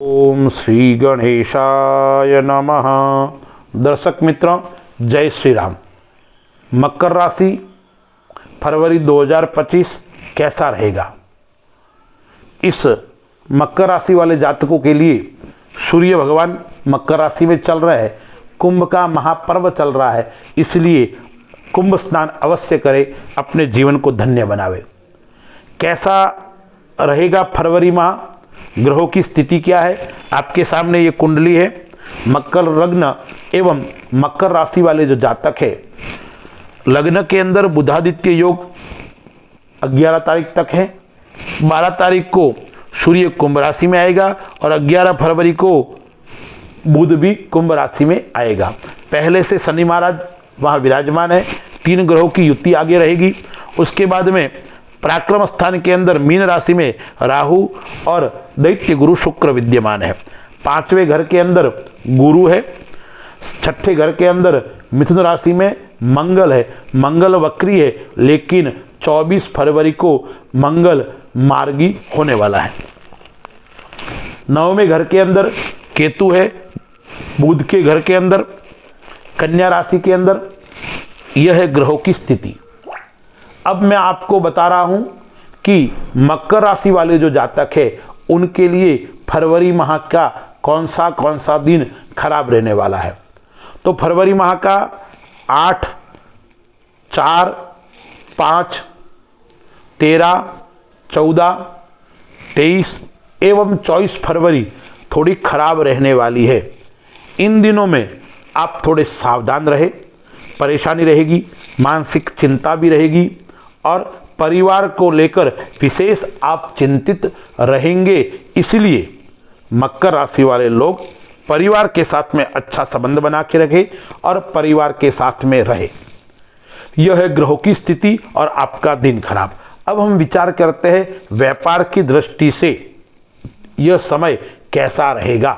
ओम श्री गणेशाय नमः। दर्शक मित्रों, जय श्री राम। मकर राशि फरवरी 2025 कैसा रहेगा? इस मकर राशि वाले जातकों के लिए सूर्य भगवान मकर राशि में चल रहे हैं, कुंभ का महापर्व चल रहा है, इसलिए कुंभ स्नान अवश्य करें, अपने जीवन को धन्य बनावे। कैसा रहेगा फरवरी माह? ग्रहों की स्थिति क्या है? आपके सामने ये कुंडली है। मकर लग्न एवं मकर राशि वाले जो जातक है, लग्न के अंदर बुधादित्य योग 11 तारीख तक है। 12 तारीख को सूर्य कुंभ राशि में आएगा और 11 फरवरी को बुध भी कुंभ राशि में आएगा। पहले से शनि महाराज वहाँ विराजमान है। 3 ग्रहों की युति आगे रहेगी। उसके बाद में पराक्रम स्थान के अंदर मीन राशि में राहु और दैत्य गुरु शुक्र विद्यमान है। 5वें घर के अंदर गुरु है। 6ठे घर के अंदर मिथुन राशि में मंगल है। मंगल वक्री है, लेकिन 24 फरवरी को मंगल मार्गी होने वाला है। 9वें घर के अंदर केतु है। बुध के घर के अंदर कन्या राशि के अंदर यह है ग्रहों की स्थिति। अब मैं आपको बता रहा हूं कि मकर राशि वाले जो जातक है, उनके लिए फरवरी माह का कौन सा दिन खराब रहने वाला है। तो फरवरी माह का 8, 4, 5, 13, 14, 23 एवं 24 फरवरी थोड़ी खराब रहने वाली है। इन दिनों में आप थोड़े सावधान रहे। परेशानी रहेगी, मानसिक चिंता भी रहेगी और परिवार को लेकर विशेष आप चिंतित रहेंगे। इसलिए मकर राशि वाले लोग परिवार के साथ में अच्छा संबंध बना के रखें और परिवार के साथ में रहे। यह है ग्रहों की स्थिति और आपका दिन खराब। अब हम विचार करते हैं व्यापार की दृष्टि से यह समय कैसा रहेगा।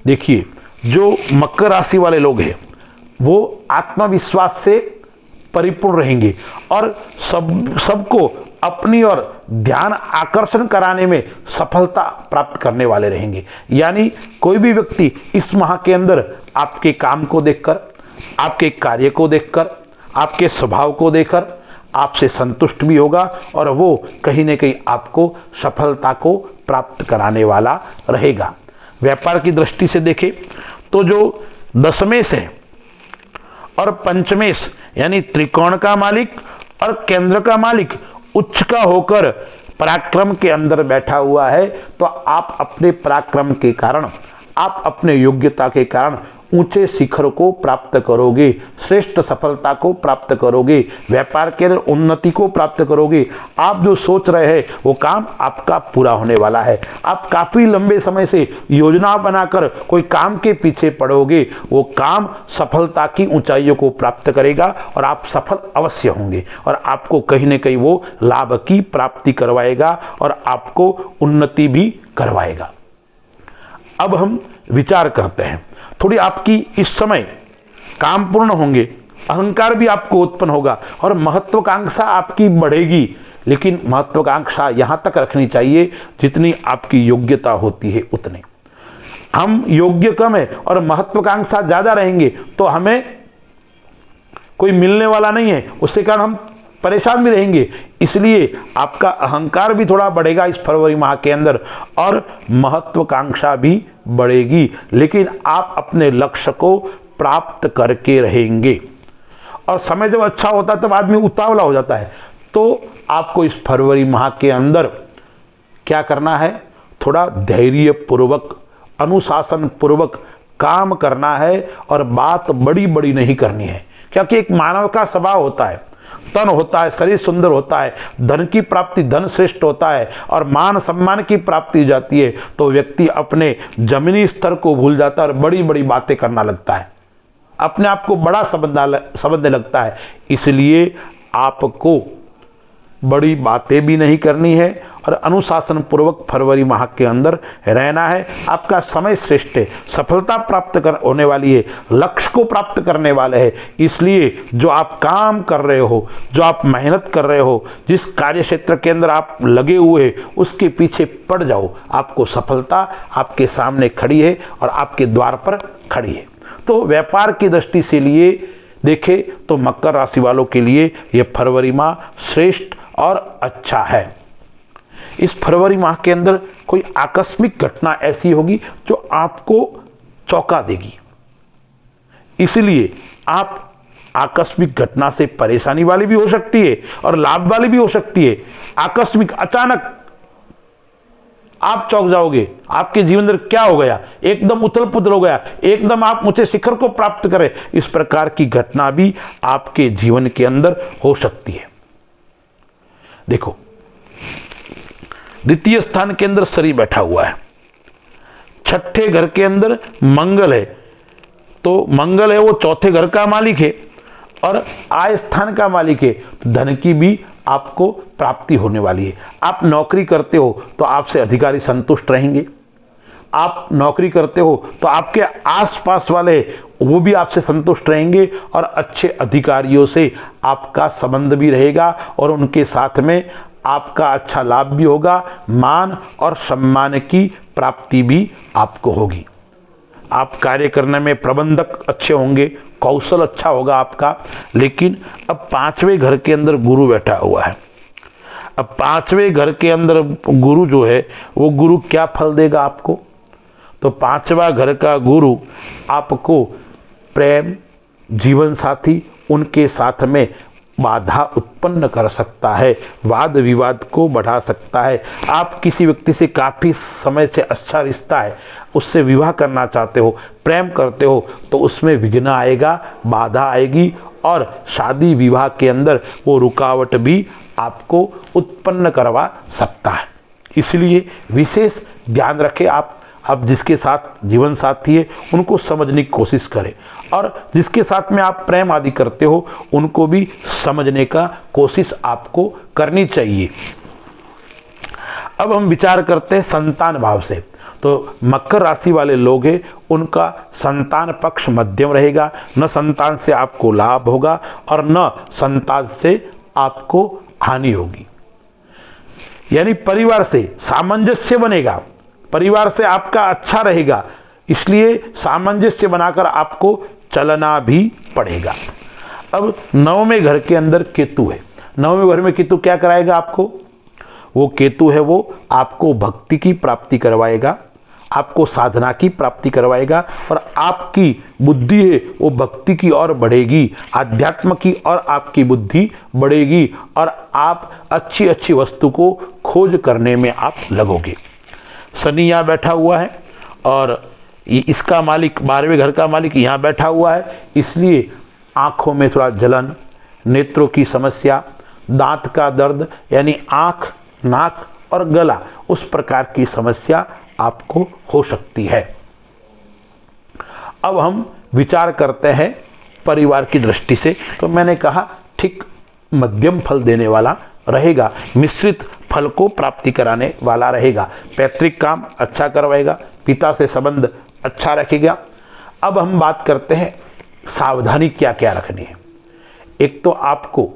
देखिए, जो मकर राशि वाले लोग हैं वो आत्मविश्वास से परिपूर्ण रहेंगे और सबको अपनी ओर ध्यान आकर्षण कराने में सफलता प्राप्त करने वाले रहेंगे। यानी कोई भी व्यक्ति इस माह के अंदर आपके काम को देखकर, आपके कार्य को देखकर, आपके स्वभाव को देखकर आपसे संतुष्ट भी होगा और वो कहीं न कहीं आपको सफलता को प्राप्त कराने वाला रहेगा। व्यापार की दृष्टि से देखें तो जो दशमेश है और पंचमेश यानी त्रिकोण का मालिक और केंद्र का मालिक उच्च का होकर पराक्रम के अंदर बैठा हुआ है, तो आप अपने पराक्रम के कारण, आप अपने योग्यता के कारण ऊंचे शिखर को प्राप्त करोगे, श्रेष्ठ सफलता को प्राप्त करोगे, व्यापार के अंदर उन्नति को प्राप्त करोगे। आप जो सोच रहे हैं वो काम आपका पूरा होने वाला है। आप काफी लंबे समय से योजना बनाकर कोई काम के पीछे पड़ोगे, वो काम सफलता की ऊंचाइयों को प्राप्त करेगा और आप सफल अवश्य होंगे और आपको कहीं न कहीं वो लाभ की प्राप्ति करवाएगा और आपको उन्नति भी करवाएगा। अब हम विचार करते हैं, थोड़ी आपकी इस समय काम पूर्ण होंगे, अहंकार भी आपको उत्पन्न होगा और महत्वाकांक्षा आपकी बढ़ेगी, लेकिन महत्वाकांक्षा यहां तक रखनी चाहिए जितनी आपकी योग्यता होती है उतने। हम योग्य कम है और महत्वाकांक्षा ज्यादा रहेंगे तो हमें कोई मिलने वाला नहीं है, उसके कारण हम परेशान भी रहेंगे। इसलिए आपका अहंकार भी थोड़ा बढ़ेगा इस फरवरी माह के अंदर और महत्वाकांक्षा भी बढ़ेगी, लेकिन आप अपने लक्ष्य को प्राप्त करके रहेंगे। और समय जब अच्छा होता है तब आदमी उतावला हो जाता है। तो आपको इस फरवरी माह के अंदर क्या करना है? थोड़ा धैर्य पूर्वक, अनुशासन पूर्वक काम करना है और बात बड़ी बड़ी नहीं करनी है, क्योंकि एक मानव का स्वभाव होता है, तन होता है, शरीर सुंदर होता है, धन की प्राप्ति, धन श्रेष्ठ होता है और मान सम्मान की प्राप्ति हो जाती है तो व्यक्ति अपने जमीनी स्तर को भूल जाता है और बड़ी बड़ी बातें करना लगता है, अपने आप को बड़ा समझने लगता है। इसलिए आपको बड़ी बातें भी नहीं करनी है और अनुशासन पूर्वक फरवरी माह के अंदर रहना है। आपका समय श्रेष्ठ है, सफलता प्राप्त होने वाली है, लक्ष्य को प्राप्त करने वाले है। इसलिए जो आप काम कर रहे हो, जो आप मेहनत कर रहे हो, जिस कार्य क्षेत्र के अंदर आप लगे हुए उसके पीछे पड़ जाओ। आपको सफलता आपके सामने खड़ी है और आपके द्वार पर खड़ी है। तो व्यापार की दृष्टि से लिए देखें तो मकर राशि वालों के लिए यह फरवरी माह श्रेष्ठ और अच्छा है। इस फरवरी माह के अंदर कोई आकस्मिक घटना ऐसी होगी जो आपको चौंका देगी, इसलिए आप आकस्मिक घटना से परेशानी वाली भी हो सकती है और लाभ वाली भी हो सकती है। आकस्मिक अचानक आप चौंक जाओगे, आपके जीवन में क्या हो गया, एकदम उथल पुथल हो गया, एकदम आप ऊंचे शिखर को प्राप्त करें, इस प्रकार की घटना भी आपके जीवन के अंदर हो सकती है। देखो, द्वितीय स्थान के अंदर शनि बैठा हुआ है, छठे घर के अंदर मंगल है, तो मंगल है वो चौथे घर का मालिक है और आय स्थान का मालिक है, तो धन की भी आपको प्राप्ति होने वाली है। आप नौकरी करते हो तो आपसे अधिकारी संतुष्ट रहेंगे, आप नौकरी करते हो तो आपके आसपास वाले वो भी आपसे संतुष्ट रहेंगे और अच्छे अधिकारियों से आपका संबंध भी रहेगा और उनके साथ में आपका अच्छा लाभ भी होगा, मान और सम्मान की प्राप्ति भी आपको होगी। आप कार्य करने में प्रबंधक अच्छे होंगे, कौशल अच्छा होगा आपका। लेकिन अब पांचवें घर के अंदर गुरु बैठा हुआ है। अब पांचवें घर के अंदर गुरु जो है वो गुरु क्या फल देगा आपको? तो पांचवा घर का गुरु आपको प्रेम, जीवन साथी, उनके साथ में बाधा उत्पन्न कर सकता है, वाद विवाद को बढ़ा सकता है। आप किसी व्यक्ति से काफ़ी समय से अच्छा रिश्ता है, उससे विवाह करना चाहते हो, प्रेम करते हो, तो उसमें विघ्न आएगा, बाधा आएगी और शादी विवाह के अंदर वो रुकावट भी आपको उत्पन्न करवा सकता है। इसलिए विशेष ध्यान रखें। आप जिसके साथ जीवन साथी है उनको समझने की कोशिश करें और जिसके साथ में आप प्रेम आदि करते हो उनको भी समझने का कोशिश आपको करनी चाहिए। अब हम विचार करते हैं संतान भाव से। तो मकर राशि वाले लोग हैं, उनका संतान पक्ष मध्यम रहेगा, न संतान से आपको लाभ होगा और न संतान से आपको हानि होगी। यानी परिवार से सामंजस्य बनेगा, परिवार से आपका अच्छा रहेगा, इसलिए सामंजस्य बनाकर आपको चलना भी पड़ेगा। अब नववें घर के अंदर केतु है। नववें घर में केतु क्या कराएगा आपको? वो केतु है वो आपको भक्ति की प्राप्ति करवाएगा, आपको साधना की प्राप्ति करवाएगा और आपकी बुद्धि है वो भक्ति की ओर बढ़ेगी, आध्यात्म की ओर आपकी बुद्धि बढ़ेगी और आप अच्छी अच्छी वस्तु को खोज करने में आप लगोगे। शनि यहाँ बैठा हुआ है और इसका मालिक 12वें घर का मालिक यहाँ बैठा हुआ है, इसलिए आँखों में थोड़ा जलन, नेत्रों की समस्या, दांत का दर्द यानी आँख, नाक और गला, उस प्रकार की समस्या आपको हो सकती है। अब हम विचार करते हैं परिवार की दृष्टि से। तो मैंने कहा ठीक मध्यम फल देने वाला रहेगा, मिश्रित फल को प्राप्ति कराने वाला रहेगा, पैतृक काम अच्छा करवाएगा, पिता से संबंध अच्छा रखेगा। अब हम बात करते हैं सावधानी क्या क्या रखनी है। एक तो आपको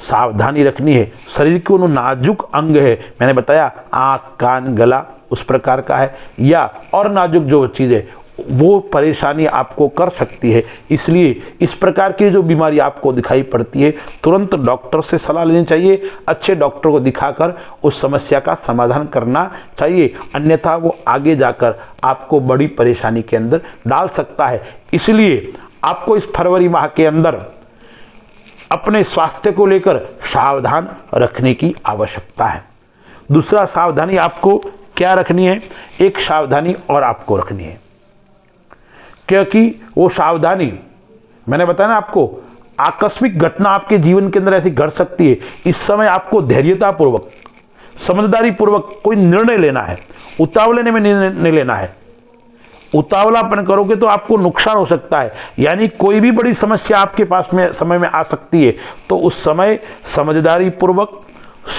सावधानी रखनी है, शरीर के वो नाजुक अंग है, मैंने बताया आँख, कान, गला उस प्रकार का है, या और नाजुक जो चीज़ है वो परेशानी आपको कर सकती है। इसलिए इस प्रकार की जो बीमारी आपको दिखाई पड़ती है तुरंत डॉक्टर से सलाह लेनी चाहिए, अच्छे डॉक्टर को दिखाकर उस समस्या का समाधान करना चाहिए, अन्यथा वो आगे जाकर आपको बड़ी परेशानी के अंदर डाल सकता है। इसलिए आपको इस फरवरी माह के अंदर अपने स्वास्थ्य को लेकर सावधान रखने की आवश्यकता है। दूसरा सावधानी आपको क्या रखनी है? एक सावधानी और आपको रखनी है, क्योंकि वो सावधानी मैंने बताया ना आपको, आकस्मिक घटना आपके जीवन के अंदर ऐसी घट सकती है। इस समय आपको धैर्यतापूर्वक, समझदारी पूर्वक कोई निर्णय लेना है, उतावले में निर्णय नहीं लेना है। उतावलापन करोगे तो आपको नुकसान हो सकता है, यानी कोई भी बड़ी समस्या आपके पास में समय में आ सकती है। तो उस समय समझदारी पूर्वक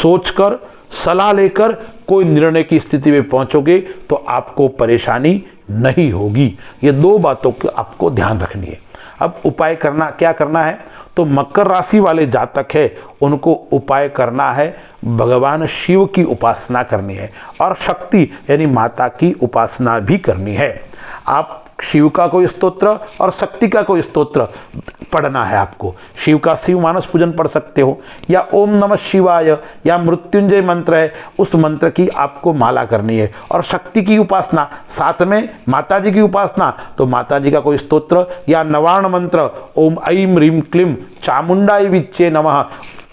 सोचकर सलाह लेकर कोई निर्णय की स्थिति में पहुंचोगे तो आपको परेशानी नहीं होगी। ये दो बातों को आपको ध्यान रखनी है। अब उपाय क्या करना है, तो मकर राशि वाले जातक है उनको उपाय करना है, भगवान शिव की उपासना करनी है और शक्ति यानी माता की उपासना भी करनी है। आप शिव का कोई स्तोत्र और शक्ति का कोई स्तोत्र पढ़ना है आपको। शिव का शिव मानस पूजन पढ़ सकते हो, या ओम नमः शिवाय या मृत्युंजय मंत्र है उस मंत्र की आपको माला करनी है। और शक्ति की उपासना साथ में माता जी की उपासना, तो माता जी का कोई स्तोत्र या नवार्ण मंत्र ओम ऐं ह्रीं क्लीं चामुंडाय विच्चे नमः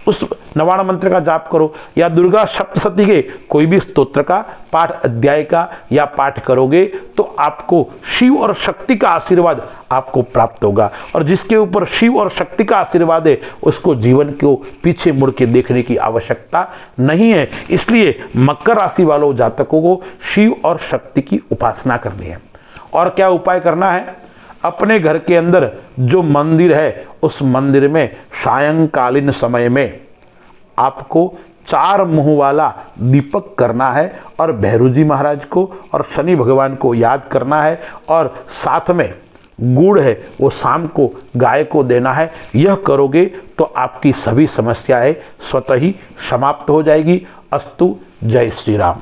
उस नवार्ण मंत्र का जाप करो, या दुर्गा सप्तशती के कोई भी स्तोत्र का पाठ अध्याय का या पाठ करोगे तो आपको शिव और शक्ति का आशीर्वाद आपको प्राप्त होगा। और जिसके ऊपर शिव और शक्ति का आशीर्वाद है उसको जीवन को पीछे मुड़ के देखने की आवश्यकता नहीं है। इसलिए मकर राशि वालों जातकों को शिव और शक्ति की उपासना करनी है। और क्या उपाय करना है, अपने घर के अंदर जो मंदिर है उस मंदिर में सायंकालीन समय में आपको 4 मुंह वाला दीपक करना है और भैरू जी महाराज को और शनि भगवान को याद करना है, और साथ में गुड़ है वो शाम को गाय को देना है। यह करोगे तो आपकी सभी समस्याएं स्वतः ही समाप्त हो जाएगी। अस्तु, जय श्री राम।